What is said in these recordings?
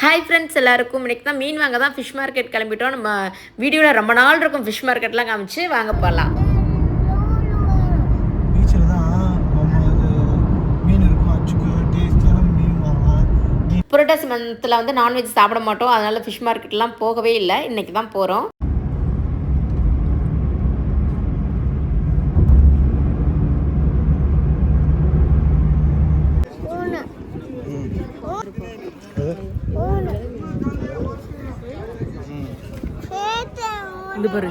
Hi friends எல்லாருக்கும் இன்றைக்கி தான் மீன் வாங்க தான் ஃபிஷ் மார்க்கெட் கிளம்பிட்டோம். நம்ம வீடியோவில் ரொம்ப நாள் இருக்கும் ஃபிஷ் மார்க்கெட்லாம் காமிச்சு வாங்க போகலாம். பீச்சில் தான் மீன் இருக்கும். அச்சுக்கு டேஸ்டியான மீன் வாங்கலாம். புரட்டாசி மந்த்தில் வந்து நான்வெஜ் சாப்பிட மாட்டோம், அதனால் ஃபிஷ் மார்க்கெட்லாம் போகவே இல்லை. இன்றைக்கி தான் போகிறோம். இது பாரு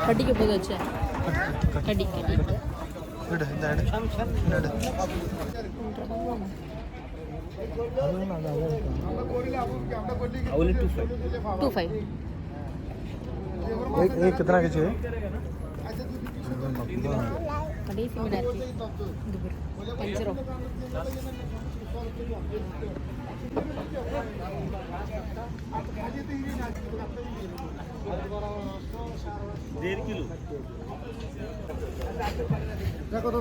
கட்டிக்க போது வச்ச கட்டி कितना के चाहिए? कड़ीसी में रहती पंचरो डेढ़ किलो देखो तो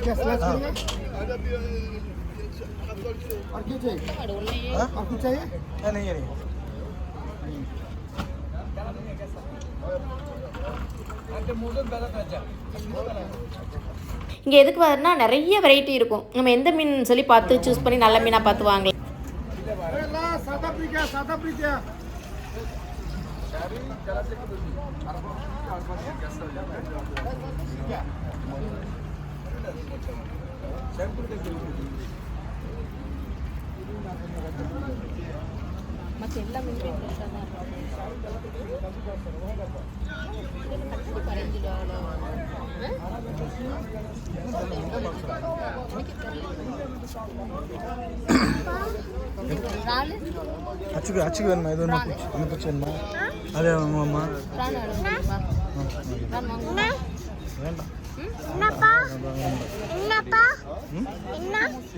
क्या स्लैश करेंगे? और क्या चाहिए? और कुछ चाहिए? नहीं नहीं இங்கே எதுக்கு வரனா நிறைய வெரைட்டி இருக்கும். நம்ம எந்த மீன் சொல்லி பார்த்து சூஸ் பண்ணி நல்ல மீனாக பார்த்து வாங்கலாம். மற்ற எல்லா மீனுமே ஃப்ரெஷ்ஷாக தான் அச்சுக்கு அச்சுக்கு வேணுமா? இது ஒன்று ஒன்று பிடிச்சி வேணுமா? அதே அம்மா வேண்டாம்.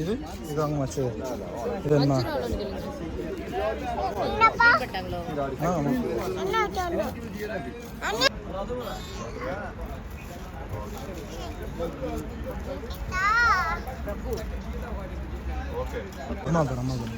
இது இது வாங்க மச்சு. இது வேணுமா? அம்மா பேர் அம்மா பேர்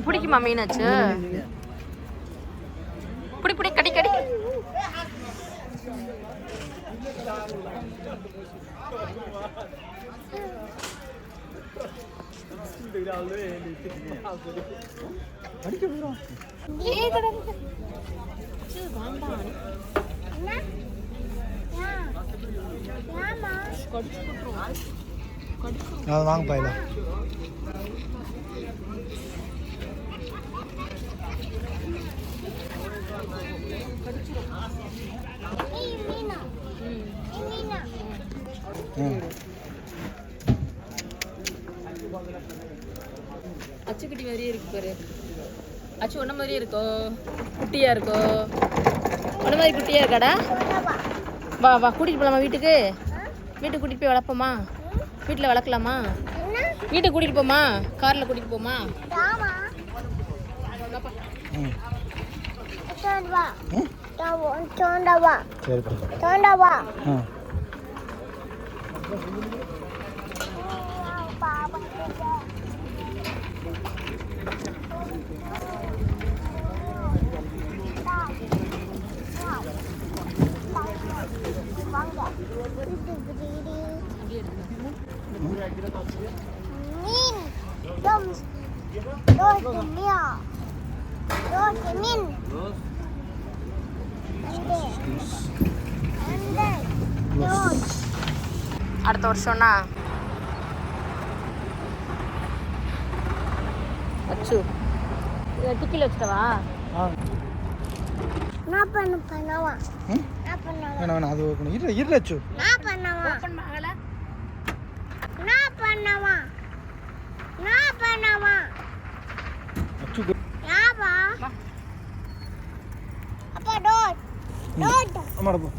பிடிக்குமா மீனாச்சு? பிடி பிடி கடி கடி. அது வாங்க பாயில அச்சுக்குட்டி மாதிரியே இருக்கு பாரு. அச்சு ஒன்ன மாதிரியே இருக்கோ? குட்டியா இருக்கோ? ஒன்ன மாதிரி குட்டியா இருக்காடா? வா வா கூட்டிட்டு போலாமா வீட்டுக்கு? வீட்டுக்கு கூட்டிட்டு போய் வளர்ப்போமா? வீட்டில் வளர்க்கலாமா? வீட்டுக்கு கூட்டிட்டு போமா? கார்ல கூட்டிட்டு போமா? அடுத்த வருஷம்னா அச்சு டிக்கில வச்சுட்டவா? நான் பண்ணவா வேணாம் அது ஓப்பன் இரு அச்சு நான் பண்ணவா ஓபன் ஆகல நான் பண்ணவா அச்சு யாவா அப்பா டோர் அம்மா போ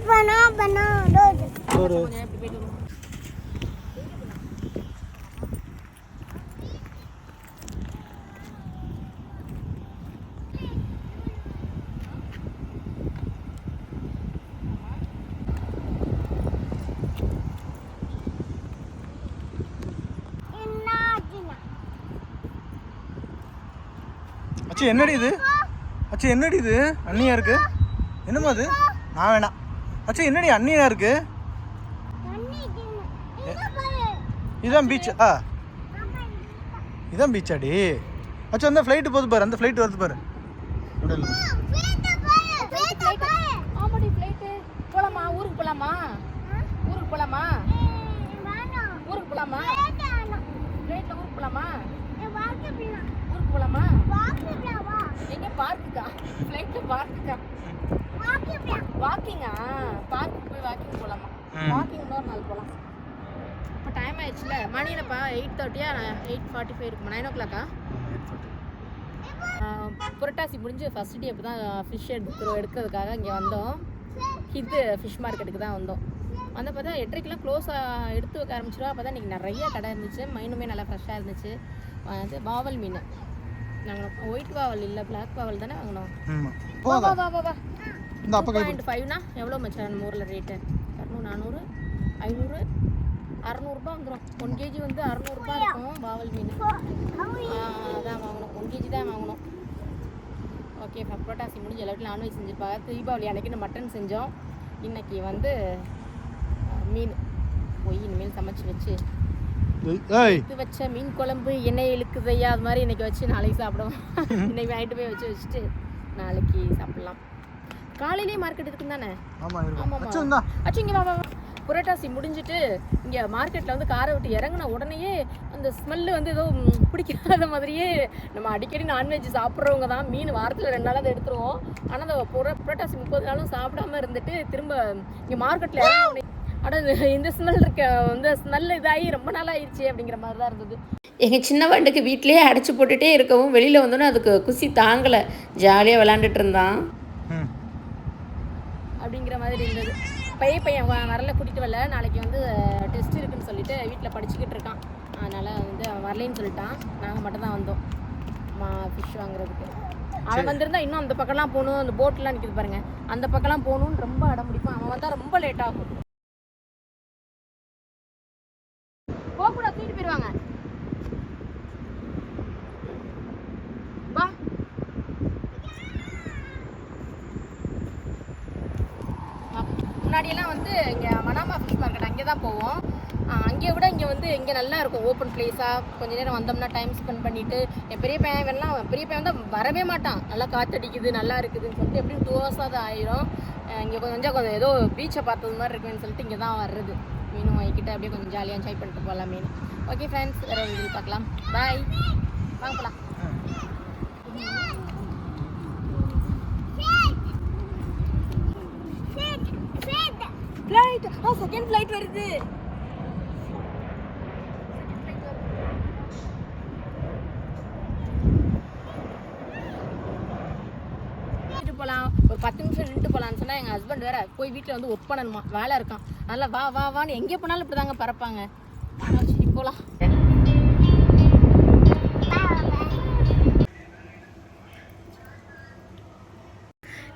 பண்ணா டோர் அச்சு என்னடி இது அண்ணியா இருக்கு என்னமா அது நான் வேணாம் அச்சு என்னடி அண்ணியா இருக்கு இதான் பீச்சா இதான் பீச்சாடி அச்சு அந்த ஃப்ளைட்டு போகுது பாரு அந்த ஃப்ளைட் வருது பாரு ஆமாடி ஃப்ளைட் போலாமா ஊருக்கு போலாமா ஊருக்கு போலாமா ஃப்ளைட்ல ஊருக்கு போலாமா ஊருக்கு போலாமா எங்க பார்க்குக்கா ஃப்ளைட்ல பார்க்குக்கா வாக்கிங்கா பார்க்குக்கு போய் வாக்கிங் போலாமா வாக்கிங் இன்னொரு நாள் போலாம் இப்போ டைம் ஆயிடுச்சுல மணி என்னப்பா 8:30 8:45 இருக்குமா 9 o'clock புரட்டாசி முடிஞ்சு ஃபர்ஸ்ட் டே அப்போ தான் ஃபிஷ் எடுக்கிறதுக்காக இங்கே வந்தோம் இது ஃபிஷ் மார்க்கெட்டுக்கு தான் வந்தோம் வந்து பார்த்தா 8:30க்கெலாம் க்ளோஸ் எடுத்து வைக்க ஆரம்பிச்சிடும் அப்போ தான் இன்றைக்கி நிறைய கடை இருந்துச்சு மீனுமே நல்லா ஃப்ரெஷ்ஷாக இருந்துச்சு அது வாவல் மீன் நாங்கள் ஒயிட் வாவல் இல்லை பிளாக் வாவல் தானே வாங்கினோம் வா 2.5னா எவ்வளோ மச்சான் நம்ம ஊரில் ரேட்டு 200 400 500 600 வந்துடும் 1 kg வந்து 600 இருக்கும் வாவல் மீன் அதான் வாங்கணும் 1 kg தான் வாங்கணும் ஓகே புரட்டாசி முடிஞ்ச எல்லாத்தையும் நான்வெஜ் செஞ்சுருப்பாங்க தீபாவளி அன்றைக்கி மட்டன் செஞ்சோம் இன்றைக்கி வந்து மீன் போய் இனிமேல் சமைச்சு வச்சு எடுத்து வச்ச மீன் குழம்பு எண்ணெய் இழுக்குதையா அது மாதிரி இன்றைக்கி வச்சு நாளைக்கு சாப்பிடுவோம் இன்றைக்கி வாங்கிட்டு போய் வச்சுட்டு நாளைக்கு சாப்பிட்லாம் காலையிலேயே மார்க்கெட் இருக்குன்னு தானே ஆமாம் அச்சு இங்கே வா புரட்டாசி முடிஞ்சுட்டு இங்கே மார்க்கெட்டில் வந்து காரை விட்டு இறங்கின உடனேயே அந்த ஸ்மெல்லு வந்து ஏதோ பிடிக்காத மாதிரியே நம்ம அடிக்கடி நான்வெஜ் சாப்பிட்றவங்க தான் மீன் வாரத்தில் 2 நாள் அதை எடுத்துருவோம் ஆனால் அந்த புரட்டாசி 30 நாளும் சாப்பிடாம இருந்துட்டு திரும்ப இங்கே மார்க்கெட்டில் இறங்கினோடனே ஆனால் இந்த ஸ்மெல் இருக்க இந்த ஸ்மெல் இதாகி ரொம்ப நாள் ஆயிடுச்சு அப்படிங்கிற மாதிரி தான் இருந்தது எங்கள் சின்ன வண்டுக்கு வீட்டிலேயே அடைச்சி போட்டுகிட்டே இருக்கவும் வெளியில் வந்தோன்னே அதுக்கு குசி தாங்கலை ஜாலியாக விளாண்டுட்டு இருந்தான் அப்படிங்கிற மாதிரி இருந்தது பையன் வரல கூட்டிகிட்டு வரல நாளைக்கு வந்து டெஸ்ட் இருக்குன்னு சொல்லிட்டு வீட்டில் படிச்சுக்கிட்டு இருக்கான் அதனால் வந்து அவன் வரலேன்னு சொல்லிட்டான் நாங்கள் மட்டும் தான் வந்தோம் ஃபிஷ் வாங்குறதுக்கு அவன் வந்திருந்தா இன்னும் அந்த பக்கம்லாம் போகணும் அந்த போட்லாம் நிற்கிது பாருங்க அந்த பக்கம்லாம் போகணுன்னு ரொம்ப அடம் பிடிப்பான் அவன் வந்தால் ரொம்ப லேட் ஆகும் போகக்கூட தூக்கிட்டு போயிடுவாங்க வா முன்னாடியெல்லாம் வந்து இங்கே மனாமா ஃபிஷ் மார்க்கெட் அங்கே தான் போவோம் அங்கே விட இங்கே வந்து இங்கே நல்லா இருக்கும் ஓப்பன் பிளேஸாக கொஞ்சம் நேரம் வந்தோம்னா டைம் ஸ்பெண்ட் பண்ணிவிட்டு என் பெரிய பையன் வந்து வரவே மாட்டான் நல்லா காற்றடிக்குது நல்லா இருக்குதுன்னு சொல்லிட்டு எப்படியும் 2 hours தான் ஆயிரும் இங்கே கொஞ்சம் ஏதோ பீச்சை பார்த்தது மாதிரி இருக்குன்னு சொல்லிட்டு இங்கே தான் வர்றது மீனும் வாங்கிக்கிட்டு அப்படியே கொஞ்சம் ஜாலியாக என்ஜாய் பண்ணிட்டு போகலாம் மீன் ஓகே ஃப்ரெண்ட்ஸ் வேறு வீடியோ பார்க்கலாம் பாய் வாங்க போகலாம் ஃப்ளைட் செகண்ட் ஃப்ளைட் வருது போகலாம் ஒரு 10 நிமிஷம் நின்று போகலான்னு சொன்னால் எங்கள் ஹஸ்பண்ட் வேறு போய் வீட்டில் வந்து ஒர்க் பண்ணணுமா வேலை இருக்கான் அதனால் வான்னு எங்கே போனாலும் இப்படி தாங்க பறப்பாங்க சரி போகலாம்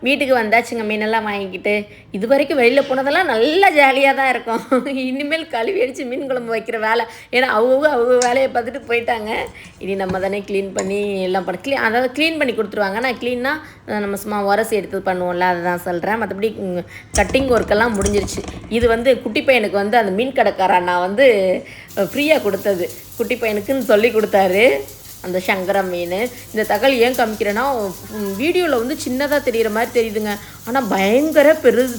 வீட்டுக்கு வந்தாச்சுங்க மீனெல்லாம் வாங்கிக்கிட்டு இது வரைக்கும் வெளியில் போனதெல்லாம் நல்லா ஜாலியாக தான் இருக்கும் இனிமேல் கழுவி அடித்து மீன் குழம்பு வைக்கிற வேலை ஏன்னா அவங்க வேலையை பார்த்துட்டு போயிட்டாங்க இனி நம்ம தானே க்ளீன் பண்ணி எல்லாம் அதாவது க்ளீன் பண்ணி கொடுத்துருவாங்க நான் க்ளீன்னா நம்ம சும்மா உரசி எடுத்து பண்ணுவோம்ல அதை தான் சொல்கிறேன் மற்றபடி கட்டிங் ஒர்க்கெல்லாம் முடிஞ்சிருச்சு இது வந்து குட்டி பையனுக்கு வந்து அந்த மீன் கடைக்காரன் நான் வந்து ஃப்ரீயாக கொடுத்தது குட்டி பையனுக்குன்னு சொல்லி கொடுத்தாரு அந்த சங்கரா மீன் இந்த தகவல் ஏன் காமிக்கிறேன்னா வீடியோவில் வந்து சின்னதாக தெரிகிற மாதிரி தெரியுதுங்க ஆனால் பயங்கர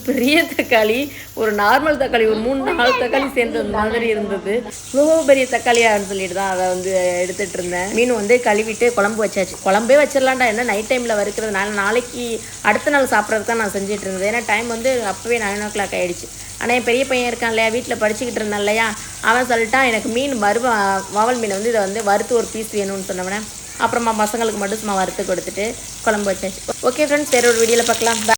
பெரிய தக்காளி, ஒரு நார்மல் தக்காளி, ஒரு 3-4 தக்காளி சேர்ந்தது மாதிரி இருந்தது. இவ்வளோ பெரிய தக்காளியான்னு சொல்லிட்டு தான் அதை வந்து எடுத்துகிட்டு இருந்தேன். மீன் வந்து கழுவிட்டு குழம்பு வச்சாச்சு. குழம்பே வச்சிடலாண்டா, என்ன நைட் டைமில் வறுக்கிறதுனால நாளைக்கு அடுத்த நாள் சாப்பிட்றதுக்கு தான் நான் செஞ்சுட்டு இருந்தது. ஏன்னா டைம் வந்து அப்போவே 9 o'clock ஆகிடுச்சு. ஆனால் என் பெரிய பையன் இருக்கான் இல்லையா, வீட்டில் படிச்சுக்கிட்டு இருந்தான் இல்லையா, அவன் சொல்லிட்டான் எனக்கு மீன் வாவல் மீன் வந்து இதை வந்து வறுத்து ஒரு பீஸ் வேணும்னு சொன்னவனே. அப்புறமா பசங்களுக்கு மட்டும் சும்மா வறுத்து கொடுத்துட்டு குழம்பு வச்சாச்சு. ஓகே ஃப்ரெண்ட்ஸ், வேற ஒரு வீடியோவில் பார்க்கலாம்.